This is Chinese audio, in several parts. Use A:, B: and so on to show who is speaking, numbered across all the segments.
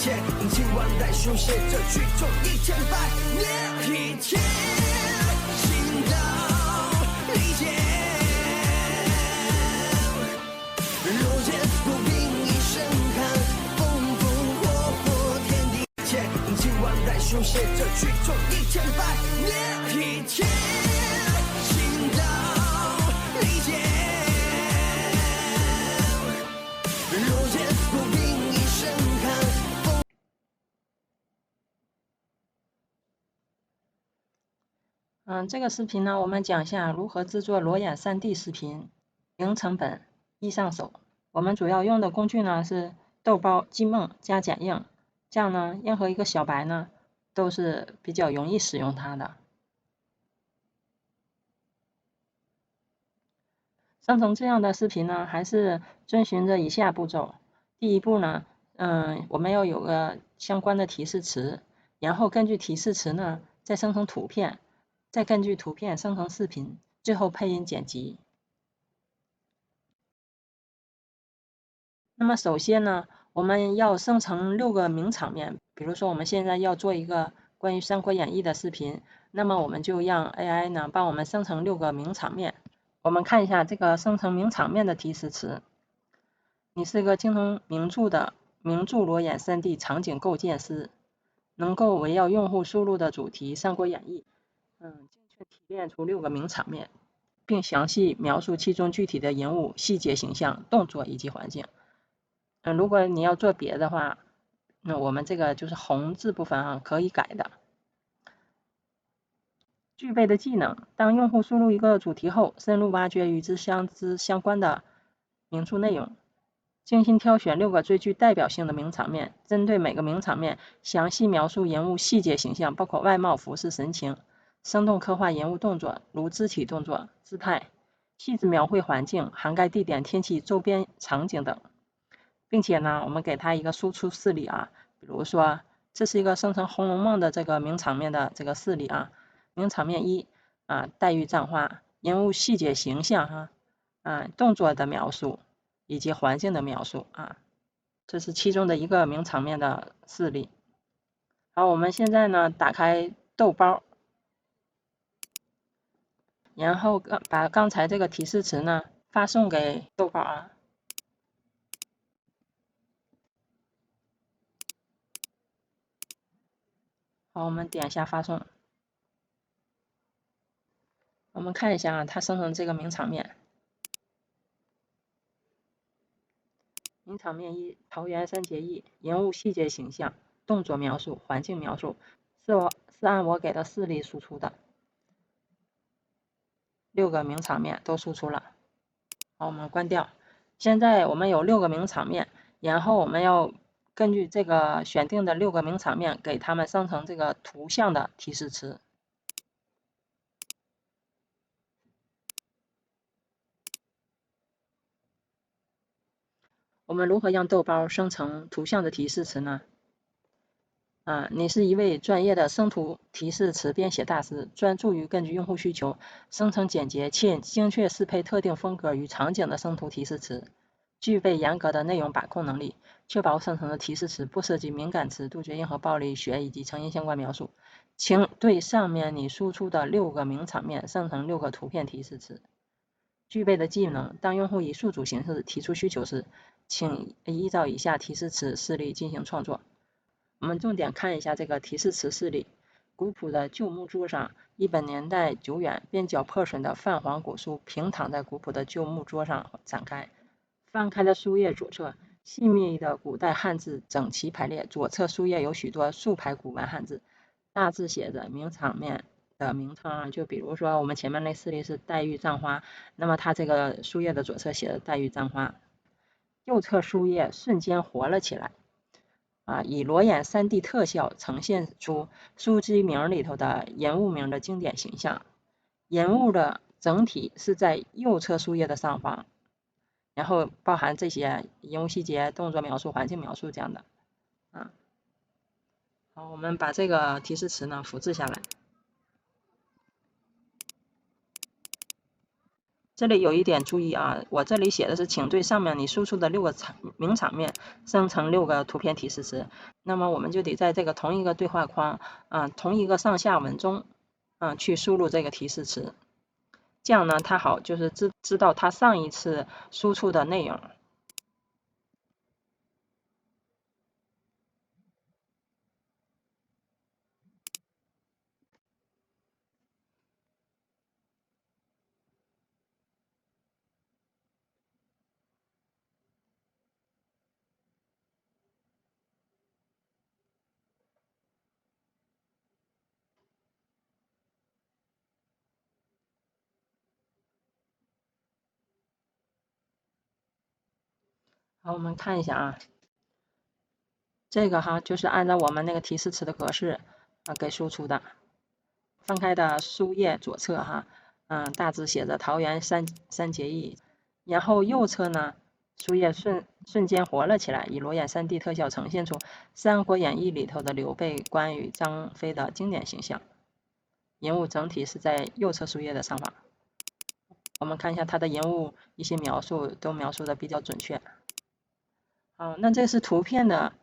A: 切，今晚来书写这剧中1000百年一天，心到理解。若见不平一声喊，风风火火天地间，今晚来书写这剧中1000百年一天，心到理解。若见不平一声喊。
B: 这个视频呢，我们讲一下如何制作裸眼 3D 视频，零成本，易上手。我们主要用的工具呢是豆包、积梦加剪映，这样呢，任何一个小白呢都是比较容易使用它的。生成这样的视频呢，还是遵循着以下步骤。第一步呢，我们要有个相关的提示词，然后根据提示词呢，再生成图片，再根据图片生成视频，最后配音剪辑。那么首先呢，我们要生成6个名场面，比如说我们现在要做一个关于《三国演义》的视频，那么我们就让 AI 呢帮我们生成6个名场面。我们看一下这个生成名场面的提示词。你是个精通名著裸眼 3D 场景构建师，能够围绕用户输入的主题《三国演义》，精确提炼出6个名场面，并详细描述其中具体的人物、细节、形象、动作以及环境。如果你要做别的话，那我们这个就是红字部分可以改的。具备的技能：当用户输入一个主题后，深入挖掘与之相关的名著内容，精心挑选6个最具代表性的名场面，针对每个名场面详细描述人物细节形象，包括外貌、服饰、神情，生动刻画人物动作，如肢体动作、姿态，细致描绘环境，涵盖地点、天气、周边场景等。并且呢，我们给它一个输出示例比如说这是一个生成《红楼梦》的这个名场面的这个示例名场面1黛玉葬花，人物细节形象动作的描述以及环境的描述这是其中的一个名场面的示例。好，我们现在呢打开豆包，然后把刚才这个提示词呢发送给豆包好，我们点一下发送。我们看一下它生成这个名场面。名场面1：桃园三结义，人物细节形象、动作描述、环境描述是按我给的示例输出的。6个名场面都输出了。好，我们关掉。现在我们有6个名场面，然后我们要根据这个选定的6个名场面，给它们生成这个图像的提示词。我们如何让豆包生成图像的提示词呢？你是一位专业的生图提示词编写大师，专注于根据用户需求生成简洁且精确适配特定风格与场景的生图提示词，具备严格的内容把控能力，确保生成的提示词不涉及敏感词，杜绝任何暴力学以及成因相关描述。请对上面你输出的6个名场面生成6个图片提示词。具备的技能：当用户以数组形式提出需求时，请依照以下提示词示例进行创作。我们重点看一下这个提示词示例。古朴的旧木桌上，一本年代久远、边角破损的泛黄古书平躺在古朴的旧木桌上展开。翻开的书页左侧，细密的古代汉字整齐排列，左侧书页有许多竖排古文汉字，大字写着名场面的名称就比如说我们前面那示例是黛玉葬花，那么它这个书页的左侧写的黛玉葬花。右侧书页瞬间活了起来以裸眼 3D 特效呈现出书籍名里头的人物名的经典形象。人物的整体是在右侧书页的上方，然后包含这些人物细节、动作描述、环境描述这样的好，我们把这个提示词呢复制下来。这里有一点注意啊，我这里写的是请对上面你输出的6个名场面生成6个图片提示词，那么我们就得在这个同一个对话框同一个上下文中去输入这个提示词，这样呢它好就是知道它上一次输出的内容。好，我们看一下啊，这个就是按照我们那个提示词的格式给输出的。翻开的书页左侧大致写着桃园三结义，然后右侧呢，书页瞬间活了起来，以裸眼3D 特效呈现出《三国演义》里头的刘备、关羽、张飞的经典形象。人物整体是在右侧书页的上方。我们看一下它的人物一些描述都描述的比较准确。好，那这是图片的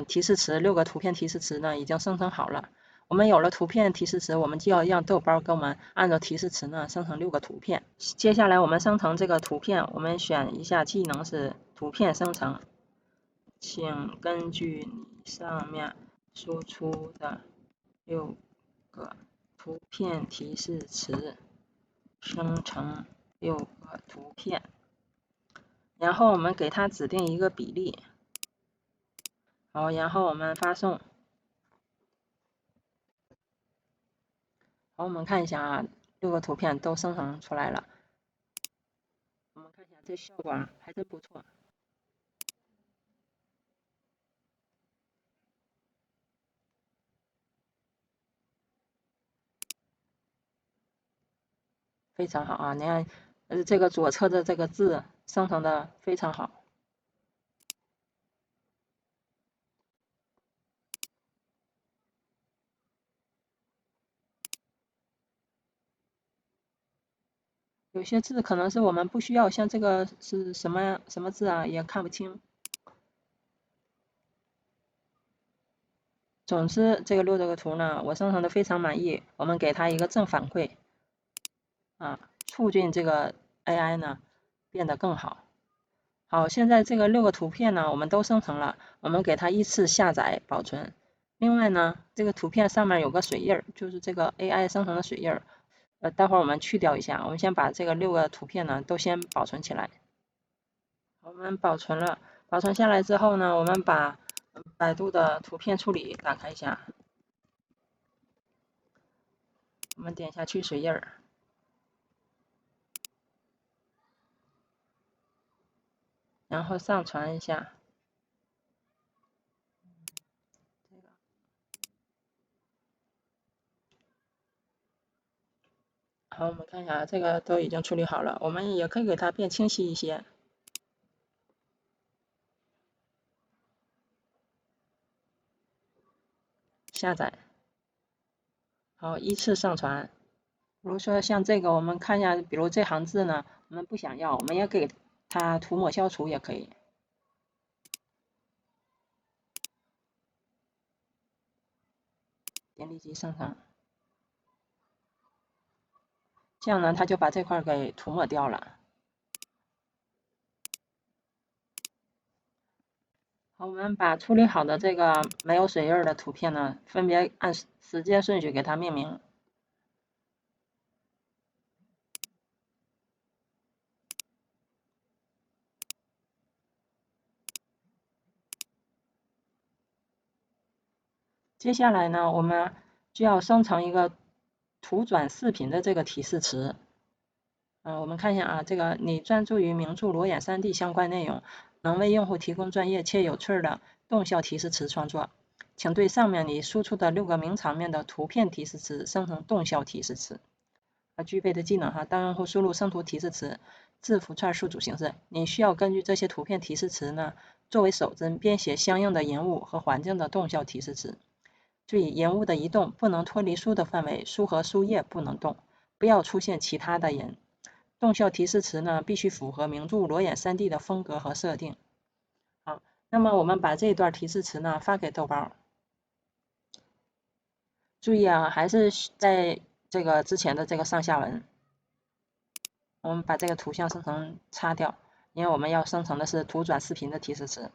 B: 提示词，6个图片提示词呢已经生成好了。我们有了图片提示词，我们就要让豆包给我们按照提示词呢生成6个图片。接下来我们生成这个图片，我们选一下技能是图片生成，请根据你上面输出的6个图片提示词生成6个图片，然后我们给它指定一个比例。好，然后我们发送。好，我们看一下6个图片都生成出来了。我们看一下这效果还真不错。非常好啊！你看，这个左侧的这个字生成的非常好。有些字可能是我们不需要，像这个是什么字啊，也看不清。总之，这个6个图呢，我生成的非常满意，我们给它一个正反馈促进这个 AI 呢变得更好。好，现在这个6个图片呢，我们都生成了，我们给它依次下载保存。另外呢，这个图片上面有个水印，就是这个 AI 生成的水印，待会儿我们去掉一下，我们先把这个6个图片呢都先保存起来。我们保存了，保存下来之后呢，我们把百度的图片处理打开一下，我们点一下去水印，然后上传一下。好，我们看一下，这个都已经处理好了，我们也可以给它变清晰一些。下载。好，依次上传。比如说像这个，我们看一下，比如这行字呢，我们不想要，我们也给它涂抹消除也可以。点立即生成。这样呢，它就把这块给涂抹掉了。好，我们把处理好的这个没有水印的图片呢，分别按时间顺序给它命名。接下来呢，我们就要生成一个图转视频的这个提示词。我们看一下啊，这个你专注于名著裸眼3D 相关内容，能为用户提供专业且有趣的动效提示词创作，请对上面你输出的6个名场面的图片提示词生成动效提示词。具备的技能当用户输入生图提示词字符串数组形式，你需要根据这些图片提示词呢，作为手针编写相应的人物和环境的动效提示词。注意，人物的移动不能脱离书的范围，书和书页不能动，不要出现其他的人。动效提示词呢必须符合名著裸眼3D 的风格和设定。好，那么我们把这段提示词呢发给豆包。注意啊，还是在这个之前的这个上下文，我们把这个图像生成擦掉，因为我们要生成的是图转视频的提示词。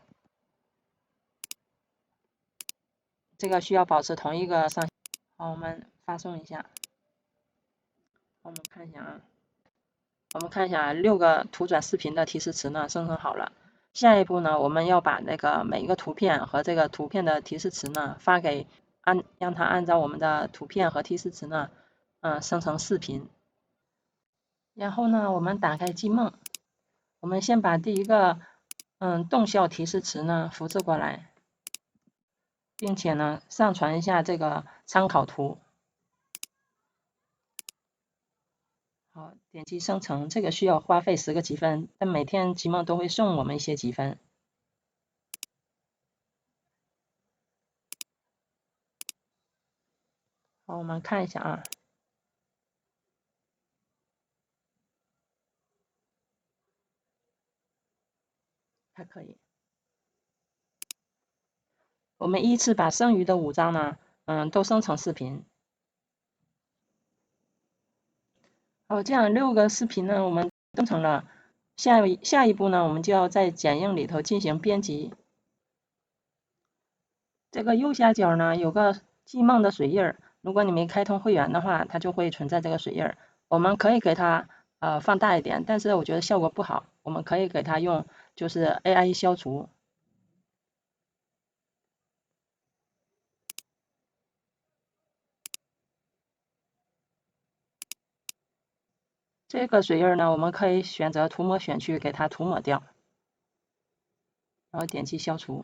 B: 这个需要保持同一个上。好，我们发送一下。我们看一下啊，我们看一下6个图转视频的提示词呢生成好了。下一步呢，我们要把那个每一个图片和这个图片的提示词呢发给让它按照我们的图片和提示词呢，生成视频。然后呢，我们打开积梦，我们先把第一个动效提示词呢复制过来，并且呢上传一下这个参考图。好，点击生成，这个需要花费10个积分，但每天积梦都会送我们一些积分。好，我们看一下啊，还可以。我们依次把剩余的5张呢，都生成视频。好，这样6个视频呢，我们生成了。下一步呢，我们就要在剪映里头进行编辑。这个右下角呢有个记梦的水印，如果你没开通会员的话，它就会存在这个水印。我们可以给它放大一点，但是我觉得效果不好，我们可以给它用就是 AI 消除。这个水印呢，我们可以选择涂抹选区给它涂抹掉，然后点击消除。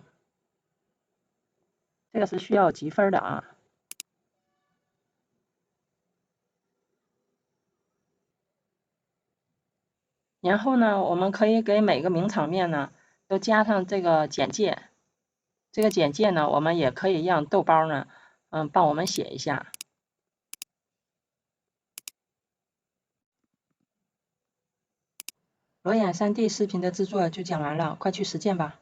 B: 这个是需要积分的啊。然后呢，我们可以给每个名场面呢都加上这个简介。这个简介呢，我们也可以让豆包呢，帮我们写一下。裸眼3D 视频的制作就讲完了，快去实践吧。